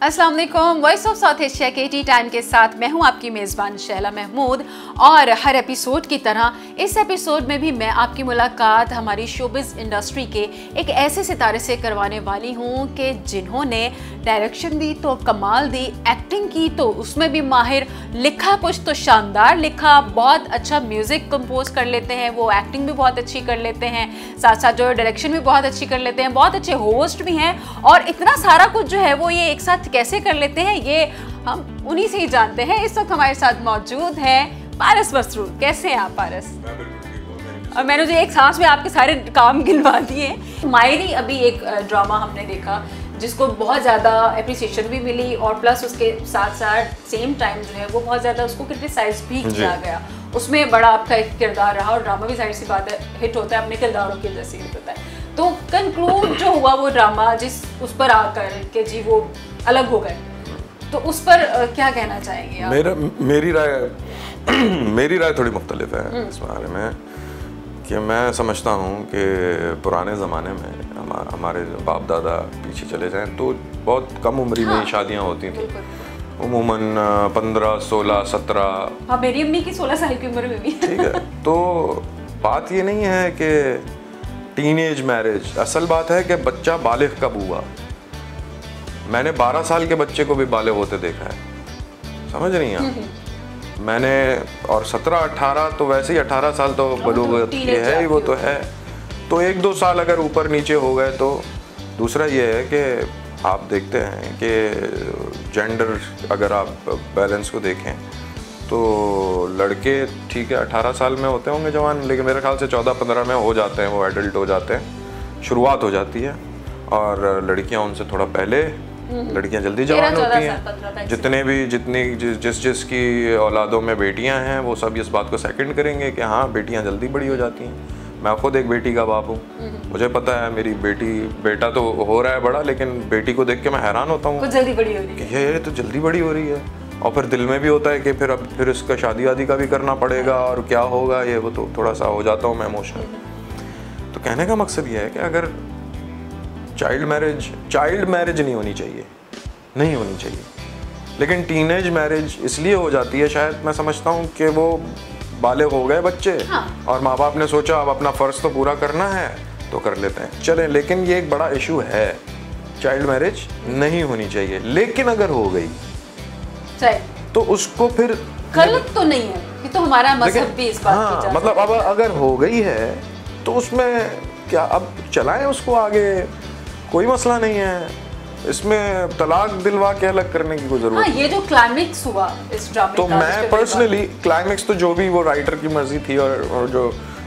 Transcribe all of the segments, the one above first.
अस्सलाम वालेकुम। Voice of south Asia के टी टाइम के साथ मैं हूं आपकी मेज़बान शैला महमूद। और हर एपिसोड की तरह इस एपिसोड में भी मैं आपकी मुलाकात हमारी शोबिज़ इंडस्ट्री के एक ऐसे सितारे से करवाने वाली हूं कि जिन्होंने डायरेक्शन दी तो कमाल दी, एक्टिंग की तो उसमें भी माहिर, लिखा कुछ तो शानदार लिखा, बहुत अच्छा म्यूज़िक कंपोज कर लेते हैं, वो एक्टिंग भी बहुत अच्छी कर लेते हैं, साथ साथ जो डायरेक्शन भी बहुत अच्छी कर लेते हैं, बहुत अच्छे होस्ट भी हैं और इतना सारा कुछ जो है वो ये एक साथ कैसे कर लेते हैं ये हम उन्हीं से ही जानते हैं। इस वक्त हमारे साथ मौजूद है पारस मसरूर। कैसे हैं आप पारस? और मैंने जो एक सांस में आपके सारे काम गिनवा दिए। मायरी अभी एक ड्रामा हमने देखा जिसको बहुत ज़्यादा अप्रिसिएशन भी मिली और प्लस उसके साथ साथ सेम टाइम जो है वो बहुत ज़्यादा उसको क्रिटिसाइज भी किया गया। उसमें बड़ा आपका एक किरदार रहा और ड्रामा भी जाहिर सी बात है हिट होता है अपने किरदारों की वजह से हिट होता है। तो कंक्लूड जो हुआ वो ड्रामा जिस उस पर आकर के जी वो अलग हो गए, तो उस पर क्या कहना चाहेंगे आप? मेरी राय थोड़ी मुख्तलिफ है इस बारे में कि मैं समझता हूँ कि पुराने ज़माने में हमारे बाप दादा पीछे चले जाएं तो बहुत कम उम्री में शादियाँ होती थी, उमूमन 15, 16, 17। हाँ, मेरी अम्मी की 16 साल की उम्र में भी। ठीक है, तो बात ये नहीं है कि टीनेज मैरिज, असल बात है कि बच्चा बालिग कब हुआ। मैंने 12 साल के बच्चे को भी बालिग होते देखा है, समझ रही हैं? मैंने और 17, 18 तो वैसे ही 18 साल तो बलूगत की है ही, वो तो है। तो 1-2 साल अगर ऊपर नीचे हो गए तो दूसरा ये है कि आप देखते हैं कि जेंडर अगर आप बैलेंस को देखें तो लड़के ठीक है 18 साल में होते होंगे जवान, लेकिन मेरे ख्याल से 14-15 में हो जाते हैं, वो एडल्ट हो जाते हैं, शुरुआत हो जाती है। और लड़कियां उनसे थोड़ा पहले, लड़कियां जल्दी जवान होती हैं। जितनी जिसकी औलादों में बेटियां हैं वो सब इस बात को सेकंड करेंगे कि हाँ बेटियां जल्दी बड़ी हो जाती हैं। मैं खुद एक बेटी का बाप हूँ, मुझे पता है मेरी बेटा तो हो रहा है बड़ा, लेकिन बेटी को देख के मैं हैरान होता हूँ, जल्दी बड़ी हो रही है, ये तो जल्दी बड़ी हो रही है। और फिर दिल में भी होता है कि फिर इसका शादी वादी का भी करना पड़ेगा और क्या होगा, ये वो तो थोड़ा सा हो जाता हूँ मैं इमोशनल। तो कहने का मकसद ये है कि अगर चाइल्ड मैरिज नहीं होनी चाहिए, लेकिन टीनेज मैरिज इसलिए हो जाती है, शायद मैं समझता हूँ कि वो बालिग हो गए बच्चे। हाँ। और माँ बाप ने सोचा अब अपना फ़र्ज तो पूरा करना है तो कर लेते हैं, चलें। लेकिन ये एक बड़ा इशू है, चाइल्ड मैरिज नहीं होनी चाहिए, लेकिन अगर हो गई तो उसको फिर गलत तो नहीं है, ये तो हमारा मजहब भी इस बात की हाँ, मतलब अब अगर हो गई है तो उसमें क्या, अब चलाएं उसको आगे, कोई मसला नहीं है। इसमें तलाक दिलवा के अलग करने की कोई जरूरत नहीं। ये जो क्लाइमेक्स हुआ इस ड्रामे तो मैं पर्सनली क्लाइमेक्स तो जो भी वो राइटर की मर्जी थी और जो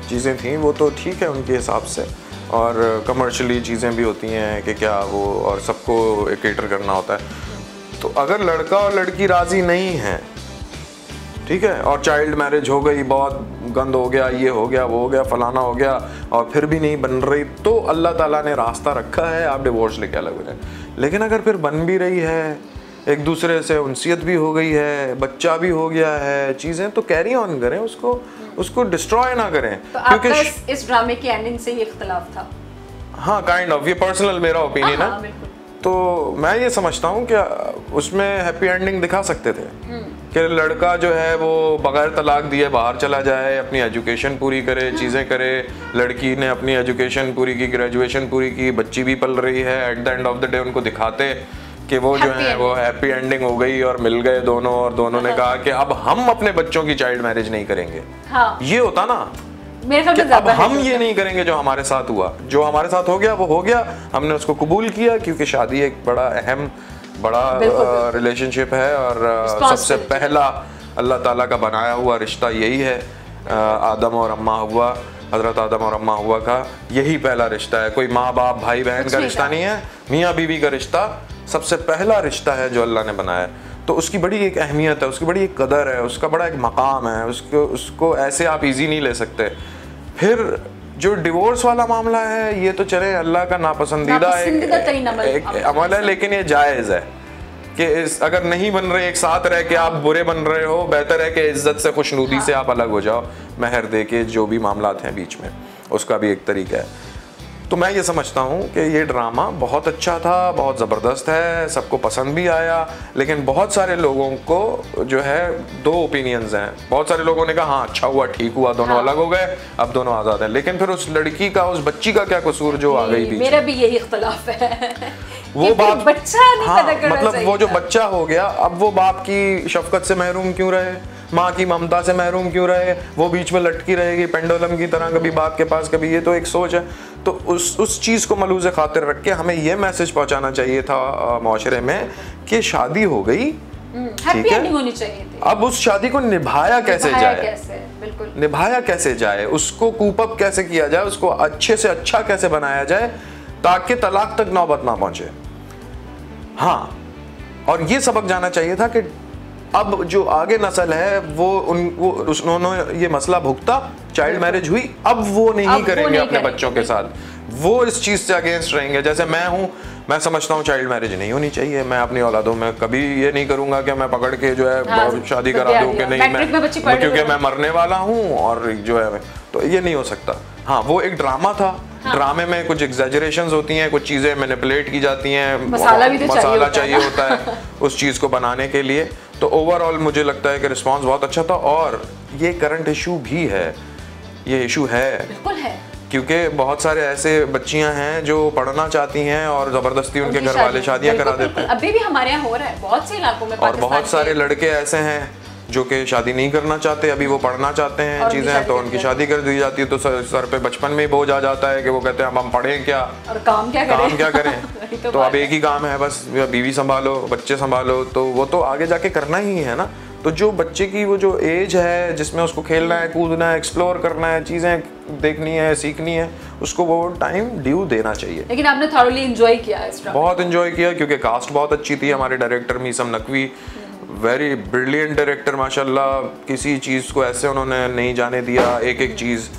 चीज़ें थी वो तो ठीक है उनके हिसाब से, और कमर्शियली चीज़ें भी होती हैं कि क्या वो, और सबको कैटर करना होता है। तो अगर लड़का और लड़की राजी नहीं है, ठीक है, और चाइल्ड मैरिज हो गई, बहुत गंद हो गया, ये हो गया, वो हो गया, फलाना हो गया, और फिर भी नहीं बन रही, तो अल्लाह ताला ने रास्ता रखा है, आप डिवोर्स लेके अलग हो जाए। लेकिन अगर फिर बन भी रही है, एक दूसरे से उनसियत भी हो गई है, बच्चा भी हो गया है, चीज़ें तो कैरी ऑन करें, उसको डिस्ट्रॉय ना करें। तो क्योंकि इस ड्रामे की एंडिंग से ही इख्तिलाफ था। हाँ, काइंड ऑफ, ये पर्सनल मेरा ओपिनियन है। तो मैं ये समझता हूँ कि उसमें हैप्पी एंडिंग दिखा सकते थे कि लड़का जो है वो बगैर तलाक दिए बाहर चला जाए, अपनी एजुकेशन पूरी करे, चीज़ें करे। लड़की ने अपनी एजुकेशन पूरी की, ग्रेजुएशन पूरी की, बच्ची भी पल रही है। At the end of the day उनको दिखाते कि वो जो है वो हैप्पी एंडिंग हो गई और मिल गए दोनों, और दोनों ने कहा कि अब हम अपने बच्चों की चाइल्ड मैरिज नहीं करेंगे। ये होता ना, अब हम ये नहीं करेंगे जो हमारे साथ हुआ, जो हमारे साथ हो गया वो हो गया, हमने उसको कबूल किया, क्योंकि शादी एक बड़ा रिलेशनशिप है और सबसे पहला अल्लाह ताला का बनाया हुआ रिश्ता यही है। आदम और अम्मा हुआ, हजरत आदम और अम्मा हुआ का यही पहला रिश्ता है। कोई माँ बाप भाई बहन का रिश्ता नहीं है, मियाँ बीवी का रिश्ता सबसे पहला रिश्ता है जो अल्लाह ने बनाया। तो उसकी बड़ी एक अहमियत है, उसकी बड़ी एक कदर है, उसका बड़ा एक मकाम है, उसको ऐसे आप इजी नहीं ले सकते। फिर जो डिवोर्स वाला मामला है ये तो चले अल्लाह का नापसंदीदा एक अमल है, लेकिन ये जायज़ है कि अगर नहीं बन रहे, एक साथ रह के आप बुरे बन रहे हो, बेहतर है कि इज्जत से, खुशनुदी से आप अलग हो जाओ, महर दे के, जो भी मामलात हैं बीच में, उसका भी एक तरीका है। तो मैं ये समझता हूँ कि ये ड्रामा बहुत अच्छा था, बहुत ज़बरदस्त है, सबको पसंद भी आया, लेकिन बहुत सारे लोगों को जो है दो ओपिनियंस हैं। बहुत सारे लोगों ने कहा हाँ अच्छा हुआ, ठीक हुआ, दोनों अलग हो गए, अब दोनों आज़ाद हैं। लेकिन फिर उस लड़की का, उस बच्ची का क्या कसूर जो आ गई बीच में? मेरा भी यही इख्तलाफ है वो बाप, बच्चा नहीं हाँ, पैदा करना मतलब चाहिए वो जो था। बच्चा हो गया, अब वो बाप की शफकत से महरूम क्यों रहे, माँ की ममता से महरूम क्यों रहे, वो बीच में लटकी रहेगी पेंडुलम की तरह, कभी बाप के पास कभी ये। तो एक सोच है। तो उस चीज़ को मलूज़ खातिर रख के हमें ये मैसेज पहुंचाना चाहिए था माशरे में कि शादी हो गई, हैप्पी एंडिंग होनी चाहिए थी। अब उस शादी को निभाया कैसे जाए, बिल्कुल निभाया कैसे जाए, उसको कूप अप कैसे किया जाए, उसको अच्छे से अच्छा कैसे बनाया जाए ताकि तलाक तक नौबत ना पहुंचे। हाँ, और ये सबक जाना चाहिए था कि अब जो आगे नस्ल है वो उन्होंने ये मसला भुगता, चाइल्ड मैरिज हुई, अब वो नहीं करेंगे अपने बच्चों के साथ, वो इस चीज से अगेंस्ट रहेंगे। जैसे मैं हूँ, मैं समझता हूँ चाइल्ड मैरिज नहीं होनी चाहिए। मैं अपनी औलादों में कभी ये नहीं करूंगा कि मैं पकड़ के जो है शादी करा दूं कि नहीं मैं क्योंकि मैं मरने वाला हूँ और जो है, तो ये नहीं हो सकता। हाँ, वो एक ड्रामा था। ड्रामे में कुछ एग्जैजरेशंस होती हैं, कुछ चीज़ें मैनिपुलेट की जाती हैं, मसाला चाहिए होता है उस चीज़ को बनाने के लिए। तो ओवरऑल मुझे लगता है कि रिस्पांस बहुत अच्छा था। और ये करंट इशू भी है, ये इशू है, बिल्कुल है, क्योंकि बहुत सारे ऐसे बच्चियां हैं जो पढ़ना चाहती हैं और ज़बरदस्ती उनके घर वाले शादियां करा देते हैं। अभी भी हमारे यहाँ हो रहा है बहुत से इलाकों में। और बहुत सारे लड़के ऐसे हैं जो कि शादी नहीं करना चाहते, अभी वो पढ़ना चाहते हैं चीज़ें, तो उनकी शादी कर दी जाती है। तो सर पे बचपन में ही बोझ आ जाता है कि वो कहते हैं अब हम पढ़ें क्या और काम क्या करें तो अब एक ही काम है बस, बीवी संभालो, बच्चे संभालो, तो वो तो आगे जाके करना ही है ना। तो जो बच्चे की वो जो एज है जिसमें उसको खेलना है, कूदना है, एक्सप्लोर करना है, चीज़ें देखनी है, सीखनी है, उसको वो टाइम ड्यू देना चाहिए। लेकिन आपने थॉरली एंजॉय किया इस ड्रामा? बहुत एंजॉय किया, क्योंकि कास्ट बहुत अच्छी थी। हमारे director Meesam Naqvi very brilliant director माशाल्लाह, किसी चीज़ को ऐसे उन्होंने नहीं जाने दिया, एक एक चीज़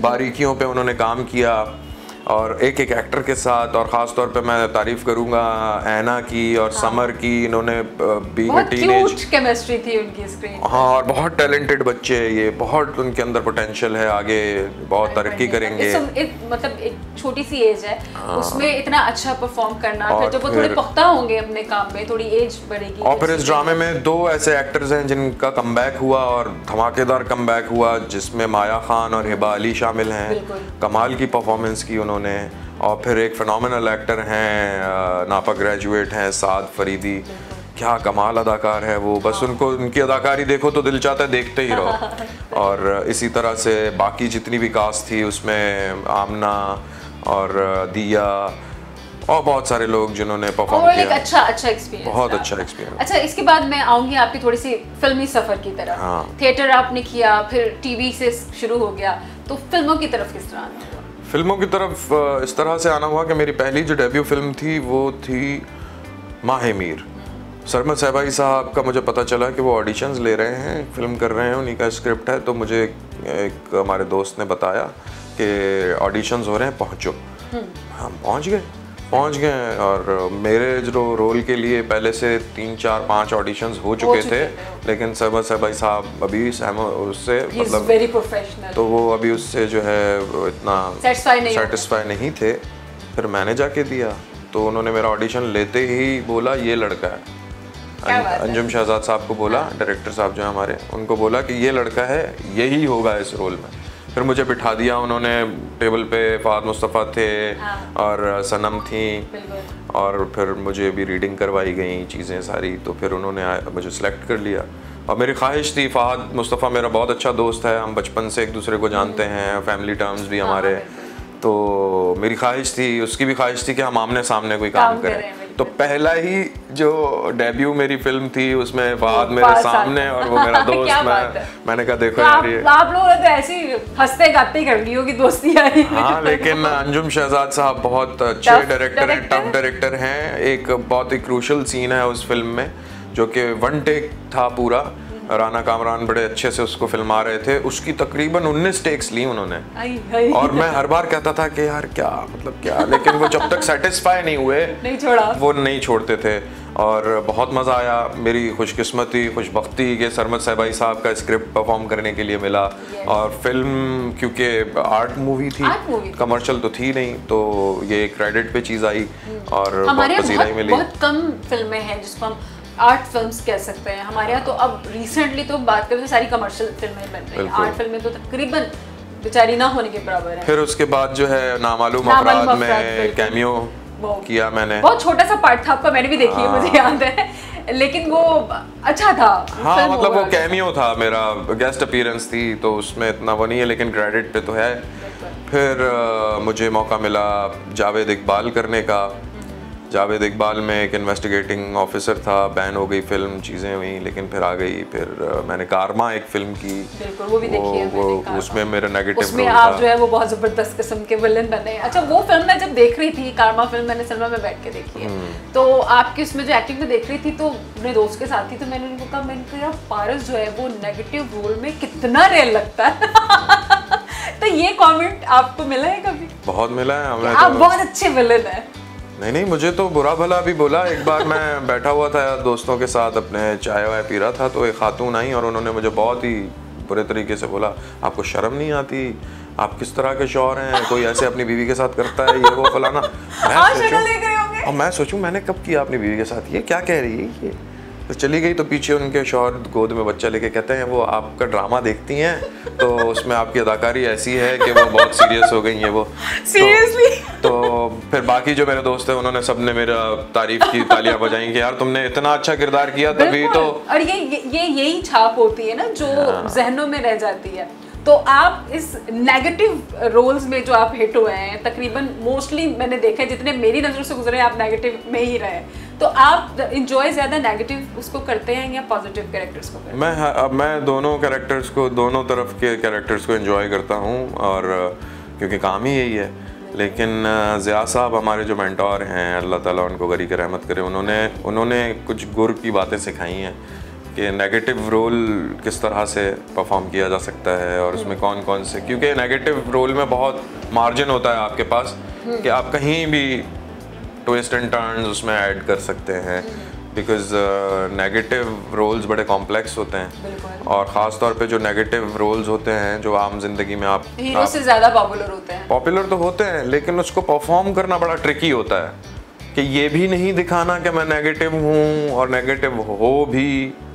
बारीकियों पे उन्होंने काम किया और एक एक एक्टर के साथ। और ख़ास तौर पे मैं तारीफ़ करूँगा ऐना की और समर की, इन्होंने बहुत क्यूट केमिस्ट्री थी उनकी स्क्रीन। हाँ, और बहुत टैलेंटेड बच्चे, ये बहुत उनके अंदर पोटेंशियल है, आगे बहुत तरक्की करेंगे। मतलब एक छोटी सी एज है, उसमें इतना अच्छा परफॉर्म करना, फिर जब वो थोड़े पुख्ता होंगे अपने काम में, थोड़ी एज बढ़ेगी। और फिर इस ड्रामे में दो ऐसे एक्टर्स हैं जिनका कमबैक हुआ और धमाकेदार कमबैक हुआ, जिसमें माया खान और हिबा अली शामिल हैं। कमाल की परफॉर्मेंस की उन्होंने। और फिर एक फिनोमिनल एक्टर हैं, नापा ग्रेजुएट हैं, साद फरीदी, क्या कमाल अदाकार है वो, बस उनको, उनकी अदाकारी देखो तो दिल चाहता है देखते ही रहो। और इसी तरह से बाकी जितनी भी कास्ट थी उसमें आमना और दिया और बहुत सारे लोग जिन्होंने परफॉर्म किया। एक अच्छा एक्सपीरियंस, बहुत अच्छा एक्सपीरियंस। अच्छा, इसके बाद मैं आऊँगी आपकी थोड़ी सी फिल्मी सफ़र की तरफ। हाँ। थिएटर आपने किया, फिर टीवी से शुरू हो गया, तो फिल्मों की तरफ किस तरह आना हुआ? फिल्मों की तरफ इस तरह से आना हुआ कि मेरी पहली जो डेब्यू फिल्म थी वो थी माहे मीर। सरमद सहबाई साहब का मुझे पता चला कि वो ऑडिशंस ले रहे हैं, फिल्म कर रहे हैं, उन्हीं का स्क्रिप्ट है। तो मुझे एक हमारे दोस्त ने बताया कि ऑडिशंस हो रहे हैं, पहुँचो। हम पहुँच गए और मेरे जो रोल के लिए पहले से 3, 4, 5 ऑडिशंस हो चुके थे, लेकिन सरमद सहबाई साहब अभी उससे मतलब वेरी प्रोफेशनल, तो वो अभी उससे जो है इतना सेटिस्फाई नहीं थे। फिर मैंने जाके दिया, तो उन्होंने मेरा ऑडिशन लेते ही बोला ये लड़का है। अंजुम शहजाद साहब को बोला, डायरेक्टर साहब जो है हमारे, उनको बोला कि ये लड़का है, यही होगा इस रोल में। फिर मुझे बिठा दिया उन्होंने टेबल पे, फहद मुस्तफ़ा थे और सनम थी, और फिर मुझे भी रीडिंग करवाई गई चीज़ें सारी। तो फिर उन्होंने मुझे सेलेक्ट कर लिया। और मेरी ख्वाहिश थी, फहद मुस्तफ़ा मेरा बहुत अच्छा दोस्त है, हम बचपन से एक दूसरे को जानते हैं, फैमिली टर्म्स भी हमारे, तो मेरी ख्वाहिश थी, उसकी भी ख्वाहिश थी कि हम आमने सामने कोई काम करें। तो पहला ही जो डेब्यू मेरी फिल्म थी उसमें फहद मेरे सामने और वो मेरा दोस्त। मैंने कहा देखो यार, ये आप लोगों ने तो ऐसी हंसते गाते कर ली होगी दोस्ती यारी। हाँ, लेकिन अंजुम शहजाद साहब बहुत अच्छे डायरेक्टर हैं, टफ डायरेक्टर हैं। एक बहुत ही क्रूशल सीन है उस फिल्म में जो कि 1 टेक था पूरा, राना कामरान बड़े अच्छे से उसको फिल्मा रहे थे। उसकी तकरीबन 19 टेक्स ली उन्होंने और मैं हर बार कहता था कि यार क्या मतलब क्या, लेकिन वो जब तक सेटिस्फाई नहीं हुए नहीं छोड़ा, वो नहीं छोड़ते थे। और बहुत मज़ा आया, मेरी खुशकिस्मती खुशबख्ती के सरमद सहबाई साहब का स्क्रिप्ट परफॉर्म करने के लिए मिला। और फिल्म क्योंकि आर्ट मूवी थी, कमर्शियल तो थी नहीं, तो ये क्रेडिट पे चीज़ आई और बहुत पसीना ही मिली। बहुत कम फिल्में हैं जिसको हम आर्ट फिल्म्स कह सकते हैं हमारे यहाँ, तो अब रिसेंटली तो बात करें तो सारी कमर्शियल फिल्में बन रही हैं, आर्ट फिल्में तो तकरीबन बेचारी ना होने के बराबर है। फिर उसके बाद जो है नामालूम अफराद में कैमियो किया मैंने, बहुत छोटा सा पार्ट था आपका, मैंने भी देखी है, मुझे याद है, लेकिन वो अच्छा था। हाँ मतलब वो कैमियो था मेरा, गेस्ट अपीयरेंस थी, तो उसमें इतना वो नहीं है लेकिन क्रेडिट पे तो है। फिर मुझे मौका मिला जावेद इकबाल करने का। जावेद इकबाल में एक इन्वेस्टिगेटिंग ऑफिसर था, बैन हो गई फिल्म, चीज़ें हुई, लेकिन फिर आ गई। फिर मैंने कारमा एक फिल्म की, बिल्कुल वो भी देखी है मैंने, उसमें मेरा नेगेटिव उसमें आप जो है वो बहुत ज़बरदस्त किस्म के विलन बने। अच्छा वो फिल्म मैं जब देख रही थी, कारमा फिल्म मैंने सिनेमा में बैठ के देखी है, तो आपकी उसमें जो एक्टिंग में देख रही थी तो अपने दोस्त के साथ थी, तो मैंने उनको कहा, मैंने कहा पारस जो है वो नेगेटिव रोल में कितना रियल लगता है। तो ये कमेंट आपको मिला है कभी? बहुत मिला है, आप बहुत अच्छे विलन है। नहीं, मुझे तो बुरा भला भी बोला। एक बार मैं बैठा हुआ था यार दोस्तों के साथ, अपने चाय वाय पी रहा था, तो एक खातून आई और उन्होंने मुझे बहुत ही बुरे तरीके से बोला, आपको शर्म नहीं आती, आप किस तरह के शौहर हैं, कोई ऐसे अपनी बीवी के साथ करता है, ये वो फलाना। मैं सोचूं मैंने कब किया अपनी बीवी के साथ, ये क्या कह रही है ये। तो चली गई, तो पीछे उनके शौहर गोद में बच्चा लेके कहते हैं वो आपका ड्रामा देखती हैं, तो उसमें आपकी अदाकारी ऐसी है कि वो बहुत सीरियस हो गई हैं वो। सीरियसली? तो फिर बाकी जो मेरे दोस्त हैं उन्होंने सबने मेरा तारीफ की, तालियां बजाई कि यार तुमने इतना अच्छा किरदार किया, तभी तो। और यही छाप होती है ना जो जहनों में रह जाती है। तो आप इस नेगेटिव रोल्स में जो आप हिट हुए हैं, तकरीबन मोस्टली मैंने देखा है, जितने मेरी नज़रों से गुजरे आप नेगेटिव में ही रहे, तो आप इंजॉय ज़्यादा नेगेटिव उसको करते हैं या पॉजिटिव कैरेक्टर्स को करते हैं? मैं दोनों कैरेक्टर्स को, दोनों तरफ के कैरेक्टर्स को एंजॉय करता हूँ, और क्योंकि काम ही यही है। लेकिन ज़िया साहब हमारे जो मेंटोर हैं, अल्लाह ताला उनको गरी की रहमत करे, उन्होंने कुछ गुर की बातें सिखाई हैं कि नेगेटिव रोल किस तरह से परफॉर्म किया जा सकता है और उसमें कौन कौन से, क्योंकि नेगेटिव रोल में बहुत मार्जिन होता है आपके पास कि आप कहीं भी ट्विस्ट एंड टर्न्स उसमें ऐड कर सकते हैं, बिकॉज नेगेटिव रोल्स बड़े कॉम्प्लेक्स होते हैं, और ख़ास तौर पे जो नेगेटिव रोल्स होते हैं जो आम जिंदगी में आप हीरो से ज़्यादा पॉपुलर होते हैं। पॉपुलर तो होते हैं, लेकिन उसको परफॉर्म करना बड़ा ट्रिकी होता है कि ये भी नहीं दिखाना कि मैं नेगेटिव हूँ और नेगेटिव हो भी,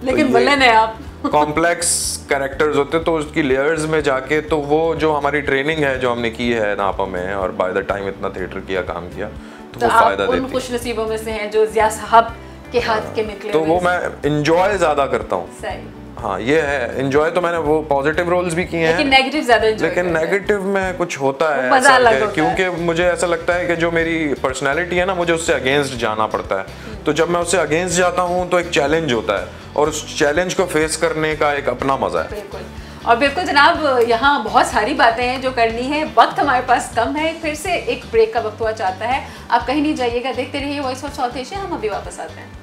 लेकिन विलेन है आप। कॉम्प्लेक्स कैरेक्टर्स होते, तो उसकी लेयर्स में जाके, तो वो जो हमारी ट्रेनिंग है जो हमने की है नापा में, और बाय द टाइम इतना थिएटर किया, काम किया, तो वो फायदा देती है। उन खुश नसीबों में से हैं जो ज़िया साहब के हाथ के निकले, तो वो मैं एंजॉय ज़्यादा करता हूँ। सही, हाँ ये है एंजॉय। तो मैंने वो पॉजिटिव रोल्स भी किए हैं, लेकिन नेगेटिव ज़्यादा एंजॉय, लेकिन नेगेटिव में कुछ होता है मज़ा अलग होता क्योंकि मुझे ऐसा लगता है कि जो मेरी पर्सनैलिटी है ना, मुझे उससे अगेंस्ट जाना पड़ता है। तो जब मैं उससे अगेंस्ट जाता हूँ तो एक चैलेंज होता है, और उस चैलेंज को फेस करने का एक अपना मज़ा है। बिल्कुल। और बिल्कुल जनाब, यहाँ बहुत सारी बातें हैं जो करनी है, वक्त हमारे पास कम है, फिर से एक ब्रेक का वक्त हुआ चाहता है। आप कहीं नहीं जाइएगा, देखते रहिए वॉइस ऑफ साउथ एशिया, हम अभी वापस आते हैं।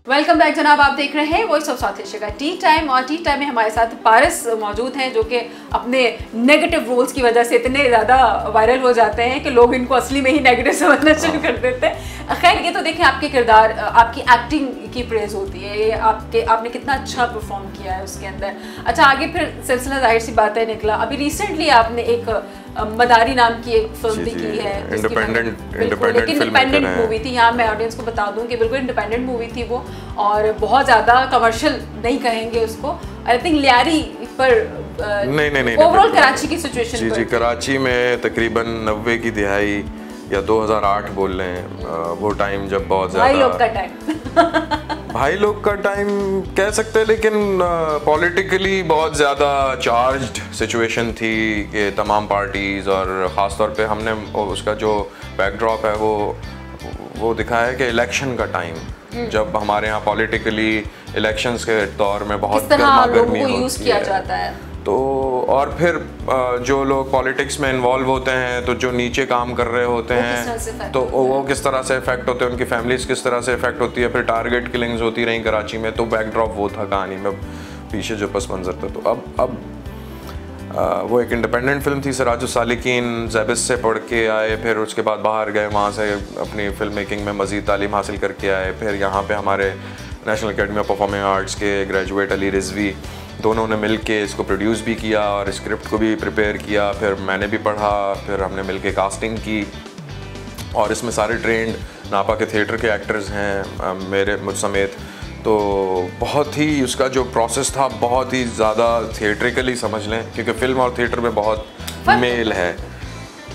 वेलकम बैक जनाब, आप देख रहे हैं वॉइस ऑफ साउथ एशिया का टी टाइम, और टी टाइम में हमारे साथ पारस मौजूद हैं जो कि अपने नेगेटिव रोल्स की वजह से इतने ज़्यादा वायरल हो जाते हैं कि लोग इनको असली में ही नेगेटिव समझना शुरू कर देते हैं। खैर ये तो देखें, आपके किरदार, आपकी एक्टिंग की प्रेज होती है, ये आपने कितना अच्छा परफॉर्म किया है उसके अंदर। अच्छा आगे फिर सिलसिला जाहिर सी बात है निकला, अभी रिसेंटली आपने एक मदारी नाम की एक फिल्म भी की है, इंडिपेंडेंट मूवी थी। यहाँ मैं ऑडियंस को बता दूं कि बिल्कुल इंडिपेंडेंट मूवी थी वो, और बहुत ज़्यादा कमर्शियल नहीं कहेंगे उसको, आई थिंक लियारी पर नहीं ओवरऑल कराची की सिचुएशन जी कराची में तकरीबन 90 की दिहाई या 2008 बोल रहे हैं, वो टाइम जब बहुत ज़्यादा भाई लोग का टाइम कह सकते हैं, लेकिन पॉलिटिकली बहुत ज़्यादा चार्ज्ड सिचुएशन थी कि तमाम पार्टीज़, और ख़ास तौर पे हमने उसका जो बैकड्रॉप है वो दिखाया है कि इलेक्शन का टाइम, जब हमारे यहाँ पॉलिटिकली इलेक्शंस के दौर में बहुत गर्मा गर्मी होती किया जाता है। तो और फिर जो लोग पॉलिटिक्स में इन्वॉल्व होते हैं, तो जो नीचे काम कर रहे होते हैं तो वो किस तरह से इफेक्ट होते हैं, उनकी फैमिलीज किस तरह से इफेक्ट होती है। फिर टारगेट किलिंग्स होती रही कराची में, तो बैकड्रॉप वो था कहानी में, पीछे जो पस मंजर था। तो अब वो एक इंडिपेंडेंट फिल्म थी, सिराजुल सालिकीन ज़ेबिस से पढ़ के आए, फिर उसके बाद बाहर गए, वहाँ से अपनी फिल्म मेकिंग में मज़ीद तालीम हासिल करके आए। फिर यहाँ पे हमारे national academy of performing arts के ग्रेजुएट अली रिजवी, दोनों ने मिल के इसको प्रोड्यूस भी किया और स्क्रिप्ट को भी प्रिपेयर किया। फिर मैंने भी पढ़ा, फिर हमने मिल के कास्टिंग की, और इसमें सारे ट्रेंड नापा के थिएटर के एक्टर्स हैं, मुझ समेत। तो बहुत ही उसका जो प्रोसेस था बहुत ही ज़्यादा थिएट्रिकली समझ लें, क्योंकि फिल्म और थिएटर में बहुत मेल है,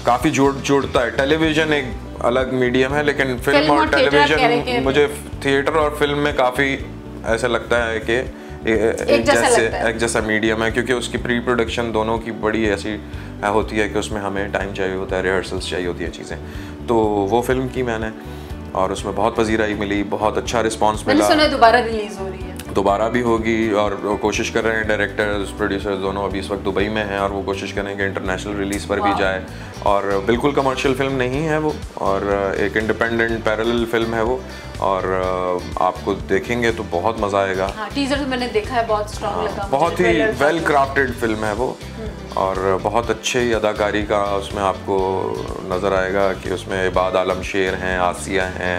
काफ़ी जुड़ता है। टेलीविज़न एक अलग मीडियम है, लेकिन फिल्म और टेलीविज़न मुझे थिएटर और फिल्म में काफ़ी ऐसा लगता है कि एक जैसा मीडियम है, क्योंकि उसकी प्री प्रोडक्शन दोनों की बड़ी ऐसी होती है कि उसमें हमें टाइम चाहिए होता है, रिहर्सल्स चाहिए होती है चीज़ें। तो वो फिल्म की मैंने, और उसमें बहुत पजीराई मिली, बहुत अच्छा रिस्पांस मिला। मैंने सुना दोबारा रिलीज हो रही है। दोबारा भी होगी, और कोशिश कर रहे हैं डायरेक्टर्स प्रोड्यूसर्स दोनों अभी इस वक्त दुबई में हैं, और वो कोशिश करेंगे इंटरनेशनल रिलीज़ पर भी जाए। और बिल्कुल कमर्शियल फिल्म नहीं है वो, और एक इंडिपेंडेंट पैरेलल फिल्म है वो, और आपको देखेंगे तो बहुत मज़ा आएगा। टीजर तो मैंने देखा है, बहुत स्ट्रॉन्ग लगा, बहुत ही वेल क्राफ्टेड फिल्म है वो, और बहुत अच्छी अदाकारी का उसमें आपको नज़र आएगा कि उसमें इबाद आलम शेर हैं, आसिया हैं,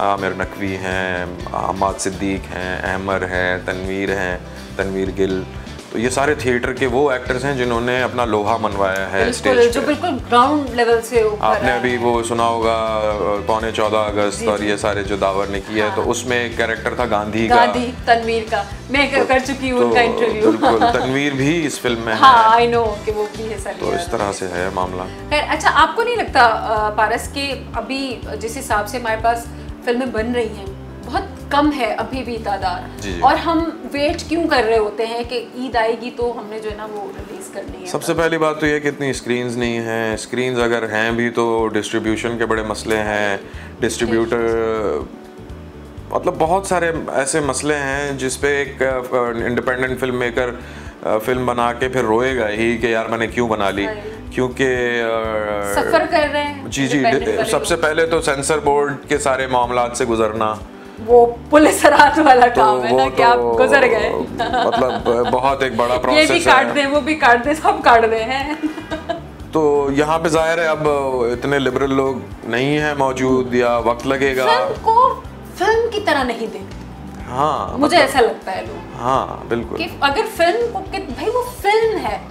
आमिर नकवी हैं, अहमद सिद्दीक हैं, अहमर हैं, तनवीर गिल। तो ये सारे थिएटर के वो एक्टर्स हैं जिन्होंने अपना लोहा मनवाया है स्टेज पे, जो बिल्कुल ग्राउंड लेवल से ऊपर। आपने अभी वो सुना होगा 14 अगस्त और ये सारे जो दावर ने किया है, तो उसमें एक कैरेक्टर था गांधी तनवीर का, मैं कर चुकी हूँ उनका इंटरव्यू। बिल्कुल, तनवीर भी इस फिल्म में है। हाँ, आई नो कि वो भी है सर। तो इस तरह से है मामला। अच्छा, आपको नहीं लगता पारस के अभी जिस हिसाब से हमारे पास फिल्में बन रही हैं बहुत कम है अभी भी तादाद, और हम वेट क्यों कर रहे होते हैं कि ईद आएगी तो हमने जो है ना वो रिलीज करनी है? सबसे पहली बात तो ये कि इतनी स्क्रीन्स नहीं हैं, स्क्रीन्स अगर हैं भी तो डिस्ट्रीब्यूशन के बड़े मसले हैं, डिस्ट्रीब्यूटर मतलब बहुत सारे ऐसे मसले हैं जिस पे एक इंडिपेंडेंट फिल्म मेकर फिल्म बना के फिर रोएगा ही कि यार मैंने क्यों बना ली, क्योंकि सफर कर रहे हैं। जी, सबसे पहले तो सेंसर बोर्ड के सारे मामलात से गुजरना, वो पुलिस रात वाला काम है ना, कि आप गुजर गए। मतलब बहुत एक बड़ा प्रोसेस है। ये भी काट दें, वो भी काट दें, सब काट दें हैं। तो यहाँ पे जाहिर है अब इतने लिबरल लोग नहीं है मौजूद, या वक्त लगेगा। फिल्म को फिल्म की तरह नहीं देखते। हाँ, मुझे ऐसा लगता है लोग। हाँ बिल्कुल, कि अगर फिल्म को भाई वो फिल्म है,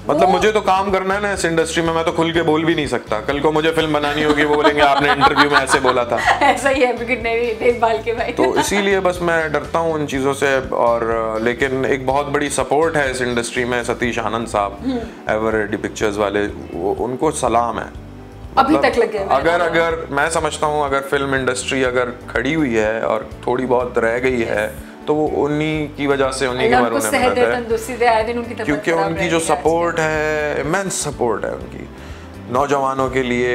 मतलब मुझे तो काम करना है ना इस इंडस्ट्री में, मैं तो खुल के बोल भी नहीं सकता। कल को मुझे फिल्म बनानी होगी, वो बोलेंगे आपने इंटरव्यू में ऐसे बोला था। ऐसा ही है, देखभाल के भाई। तो इसीलिए बस मैं डरता हूँ उन चीज़ों से। और लेकिन एक बहुत बड़ी सपोर्ट है इस इंडस्ट्री में, सतीश आनंद साहब एवररेडी पिक्चर्स वाले, उनको सलाम है। अभी तक लगे अगर मैं समझता हूँ अगर फिल्म इंडस्ट्री अगर खड़ी हुई है और थोड़ी बहुत रह गई है तो वो उन्हीं की वजह से, उन्हीं की मदद है, क्योंकि उनकी जो सपोर्ट है, इमेंस सपोर्ट है उनकी, नौजवानों के लिए,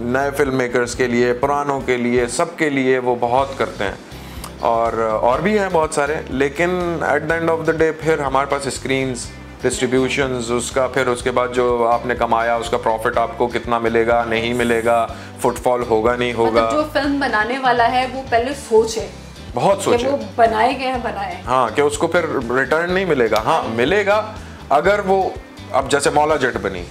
नए फिल्म मेकर्स के लिए, पुरानों के लिए, सबके लिए वो बहुत करते हैं। और भी हैं बहुत सारे, लेकिन at the end of the day फिर हमारे पास स्क्रीन्स, डिस्ट्रीब्यूशंस, उसका फिर उसके बाद जो आपने कमाया उसका प्रॉफिट आपको कितना मिलेगा, नहीं मिलेगा, फुटफॉल होगा, नहीं होगा। मतलब जो फिल्म बनाने वाला है वो पहले सोचे, बहुत सोचे, वो बनाए गए हैं, बनाए, हाँ, कि उसको फिर रिटर्न नहीं मिलेगा। हाँ मिलेगा, अगर वो अब जैसे मौला जट बनी,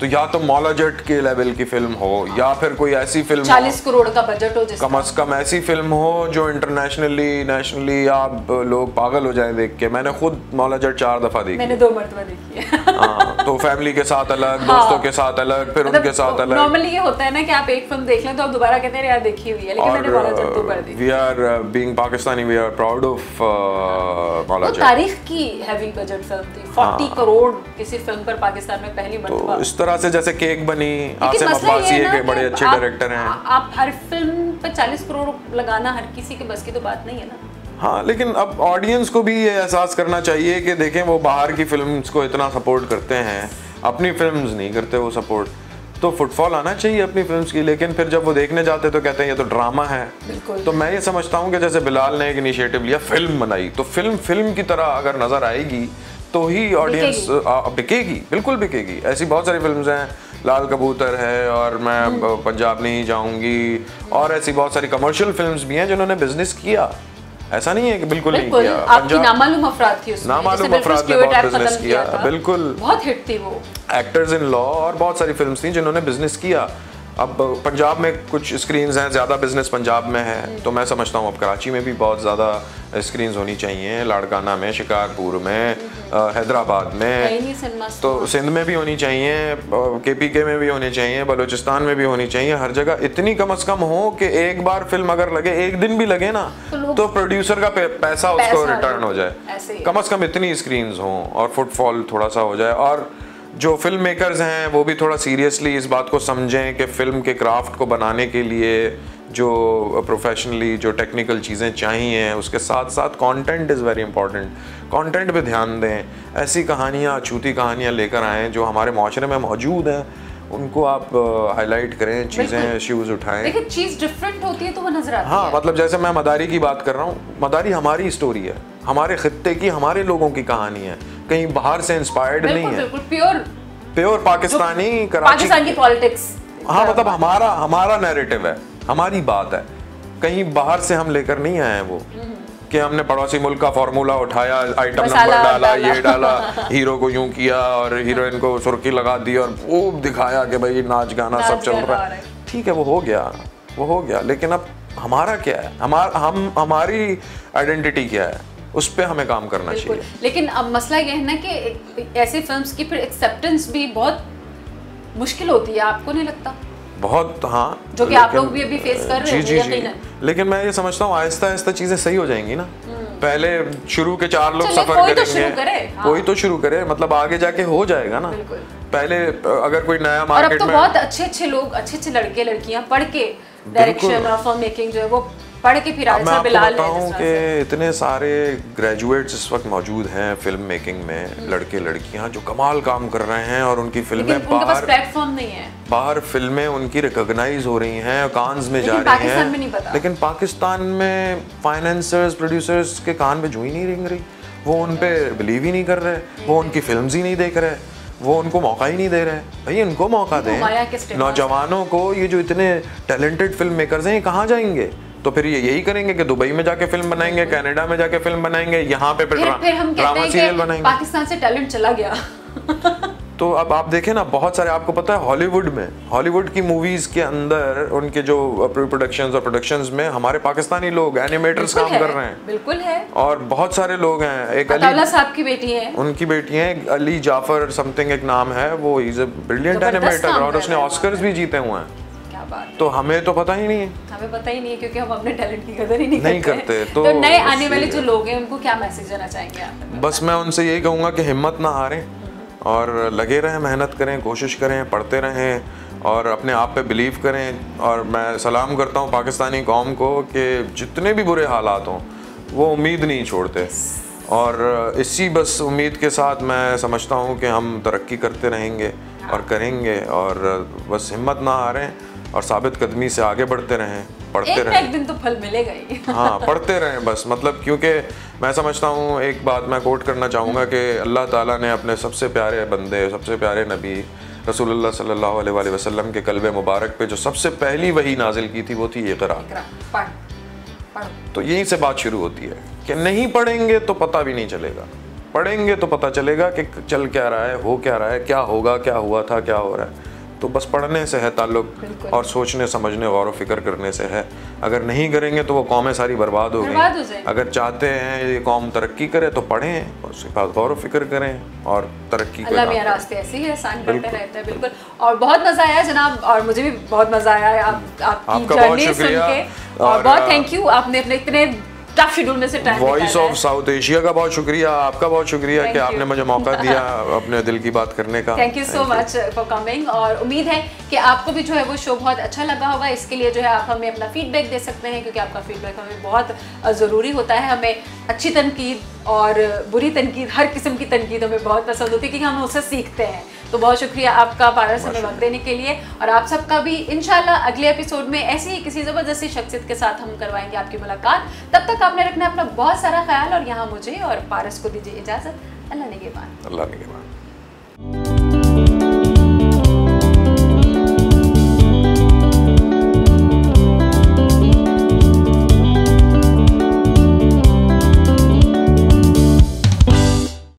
तो या तो मौला जट के लेवल की फिल्म हो, या फिर कोई ऐसी फिल्म 40 करोड़ का बजट हो, कम से कम ऐसी फिल्म हो जो इंटरनेशनली, नेशनली आप लोग पागल हो जाए देख के। मैंने खुद मौला जट 4 दफा देखी, मैंने 2 मरतबा देखी है। हाँ, तो फैमिली के साथ अलग, दोस्तों के साथ अलग, फिर उनके साथ अलग। नॉर्मली ये होता है ना कि आप एक फिल्म देख लें तो आप दोबारा कहते हैं यार देखी हुई है, लेकिन मैंने मौला जट 2 बार देखी। We are being Pakistani, we are proud of Maula Jatt. तारीख की हैवी बजट फिल्म थी, 40 करोड़ किसी फिल्म पर पाकिस्तान में पहली मर्तबा। तो इस तरह से जैसे केक बनी, आसिम अब्बासी के बड़े अच्छे डायरेक्टर हैं। आप हर फिल्म पे 40 करोड़ लगाना हर किसी के बस की तो बात नहीं है ना। हाँ, लेकिन अब ऑडियंस को भी ये एहसास करना चाहिए कि देखें वो बाहर की फिल्म्स को इतना सपोर्ट करते हैं, अपनी फिल्म्स नहीं करते वो सपोर्ट, तो फुटफॉल आना चाहिए अपनी फिल्म्स की। लेकिन फिर जब वो देखने जाते तो कहते हैं ये तो ड्रामा है। तो मैं ये समझता हूँ कि जैसे बिलाल ने एक इनिशिएटिव लिया, फिल्म बनाई, तो फिल्म की तरह अगर नज़र आएगी तो ही ऑडियंस बिकेगी, बिल्कुल बिकेगी। ऐसी बहुत सारी फिल्म्स हैं, लाल कबूतर है और मैं पंजाब नहीं जाऊंगी, और ऐसी बहुत सारी कमर्शियल फिल्म्स भी हैं जिन्होंने बिजनेस किया। ऐसा नहीं है कि बिल्कुल नहीं किया। आपकी नामालूम अफराद थी उसमें, नामालूम अफराद ने बहुत बिजनेस किया, बिल्कुल बहुत हिट थी वो। एक्टर्स इन लॉ और बहुत सारी फिल्म्स थी जिन्होंने बिजनेस किया। अब पंजाब में कुछ स्क्रीन्स हैं, ज़्यादा बिजनेस पंजाब में है, तो मैं समझता हूँ अब कराची में भी बहुत ज़्यादा स्क्रीन्स होनी चाहिए, लाड़काना में, शिकारपुर में, हैदराबाद में, तो सिंध में भी होनी चाहिए, KPK में भी होनी चाहिए, बलूचिस्तान में भी होनी चाहिए, हर जगह इतनी कम से कम हो कि एक बार फिल्म अगर लगे, एक दिन भी लगे ना, तो प्रोड्यूसर का पैसा उसको रिटर्न हो जाए। कम से कम इतनी स्क्रीन्स हों और फुटफॉल थोड़ा सा हो जाए, और जो फिल्म मेकर्स हैं वो भी थोड़ा सीरियसली इस बात को समझें कि फ़िल्म के क्राफ्ट को बनाने के लिए जो प्रोफेशनली जो टेक्निकल चीज़ें चाहिए, उसके साथ साथ content is very important. Content पे ध्यान दें, ऐसी कहानियाँ, अछूती कहानियाँ लेकर आएँ जो हमारे माशरे में मौजूद हैं, उनको आप हाईलाइट करें, चीज़ें इश्यूज़ उठाएं। देखिए चीज़ डिफरेंट होती है तो वो नजर आती है। हाँ, मतलब जैसे मैं मदारी की बात कर रहा हूँ, मदारी हमारी स्टोरी है, हमारे खित्ते की, हमारे लोगों की कहानी है, कहीं बाहर से इंस्पायर्ड नहीं है, प्योर पाकिस्तानी, पाकिस्तान की पॉलिटिक्स। हाँ, मतलब हमारा नैरेटिव है, हमारी बात है, कहीं बाहर से हम लेकर नहीं आए हैं वो कि हमने पड़ोसी मुल्क का फॉर्मूला उठाया, आइटम नंबर डाला, ये डाला, हीरो को यूं किया और हीरोइन को सुर्खी लगा दी और वो दिखाया कि भाई नाच गाना सब चल रहा है। ठीक है, वो हो गया, लेकिन अब हमारा क्या है, हमारी आइडेंटिटी क्या है, उस पे हमें काम करना चाहिए। लेकिन अब मसला ये है ना कि ऐसी फिल्म्स की फिर एक्सेप्टेंस भी बहुत मुश्किल होती है, आपको नहीं लगता? बहुत, हाँ, जो कि आप लोग भी अभी फेस कर रहे हैं यकीनन। लेकिन मैं ये समझता हूँ आहिस्ता आहिस्ता चीजें सही हो जाएंगी ना। पहले शुरू के 4 लोग सफर करेंगे, कोई तो शुरू करे, मतलब आगे जाके हो जाएगा ना। पहले अगर कोई नया मार्केट में, और अब तो बहुत अच्छे लोग, अच्छे लड़के लड़कियां पढ़ के डायरेक्शन और फिल्म मेकिंग जो है वो पढ़ के फिर मैं आपको बताऊं कि इतने सारे ग्रेजुएट्स इस वक्त मौजूद हैं फिल्म मेकिंग में, लड़के लड़कियां जो कमाल काम कर रहे हैं और उनकी फिल्में प्लेटफॉर्म नहीं है, बाहर फिल्में उनकी रिकॉग्नाइज हो रही हैं, कान्स में जा रही हैं, लेकिन पाकिस्तान में फाइनेंसर्स, प्रोड्यूसर्स के कान में जू ही नहीं रेंग रही, वो उन पे बिलीव ही नहीं कर रहे, वो उनकी फिल्म्स ही नहीं देख रहे, वो उनको मौका ही नहीं दे रहे। भाई इनको मौका दें, नौजवानों को, ये जो इतने टैलेंटेड फिल्म मेकर्स हैं ये कहाँ जाएंगे? तो फिर ये यही करेंगे कि दुबई में जाके फिल्म बनाएंगे, कनाडा में जाके फिल्म बनाएंगे, यहाँ पे फिर हम ड्रामा सीरियल बनाएंगे। पाकिस्तान से टैलेंट चला गया। तो अब आप देखें ना, बहुत सारे, आपको पता है हॉलीवुड की मूवीज के अंदर उनके जो प्रोडक्शंस और प्रोडक्शंस में हमारे पाकिस्तानी लोग एनिमेटर्स काम कर रहे हैं। बिल्कुल है। और बहुत सारे लोग हैं, एक अली साहब की बेटी है, उनकी बेटी है अली जाफर समथिंग एक नाम है, वो इज अ ब्रिलियंट एनिमेटर और उसने ऑस्कर्स भी जीते हुए हैं। तो हमें तो पता ही नहीं है, क्योंकि हम अपने टैलेंट की कदर ही नहीं करते। तो नए आने वाले जो लोग हैं उनको क्या मैसेज देना चाहेंगे आप? बस मैं उनसे यही कहूँगा कि हिम्मत ना हारें और लगे रहें, मेहनत करें, कोशिश करें, पढ़ते रहें और अपने आप पे बिलीव करें। और मैं सलाम करता हूँ पाकिस्तानी कौम को कि जितने भी बुरे हालात हों वो उम्मीद नहीं छोड़ते, और इसी बस उम्मीद के साथ मैं समझता हूँ कि हम तरक्की करते रहेंगे और करेंगे, और बस हिम्मत ना हारें और साबित कदमी से आगे बढ़ते रहें, पढ़ते रहें। एक दिन तो फल मिलेगा ही। हाँ, पढ़ते रहें बस, मतलब क्योंकि मैं समझता हूँ, एक बात मैं कोट करना चाहूँगा कि अल्लाह ताला ने अपने सबसे प्यारे बंदे, सबसे प्यारे नबी रसूलुल्लाह सल्लल्लाहु अलैहि वसल्लम के कल्बे मुबारक पे जो सबसे पहली वही नाजिल की थी वो थी इक़रा। तो यहीं से बात शुरू होती है कि नहीं पढ़ेंगे तो पता भी नहीं चलेगा, पढ़ेंगे तो पता चलेगा कि चल क्या रहा है, हो क्या रहा है, क्या होगा, क्या हुआ था, क्या हो रहा है। तो बस पढ़ने से है ताल्लुक और सोचने समझने गौर व फिक्र करने से है। अगर नहीं करेंगे तो वो कौमें सारी बर्बाद हो गई। अगर चाहते हैं ये कौम तरक्की करे तो पढ़ें, उसके बाद गौर व फिक्र करें और तरक्की अल्लाह मियां रास्ते ऐसे ही आसान करते रहते हैं। बिल्कुल, और बहुत मज़ा आया जनाब, और मुझे भी बहुत मज़ा आया आपकी जर्नी सुन के, और बहुत थैंक यू, आपने अपने इतने टफ शेड्यूल में से टाइम निकाला है। वॉइस ऑफ साउथ एशिया का बहुत शुक्रिया, आपका बहुत शुक्रिया कि आपने मुझे मौका दिया अपने दिल की बात करने का। Thank you so much for coming, और उम्मीद है कि आपको भी जो है वो शो बहुत अच्छा लगा होगा। इसके लिए जो है आप हमें अपना फीडबैक दे सकते हैं, क्योंकि आपका फीडबैक हमें बहुत ज़रूरी होता है। हमें अच्छी तनकीद और बुरी तनकीद, हर किस्म की तनकीद हमें बहुत पसंद होती है, क्योंकि हम उससे सीखते हैं। तो बहुत शुक्रिया आपका पारस हमें वक्त देने के लिए, और आप सबका भी इंशाल्लाह अगले एपिसोड में ऐसी ही किसी ज़बरदस्ती शख्सियत के साथ हम करवाएंगे आपकी मुलाकात। तब तक आपने रखना अपना बहुत सारा ख्याल, और यहाँ मुझे और पारस को दीजिए इजाज़त। अल्लाह निगहबान। अल्लाह निगहबान।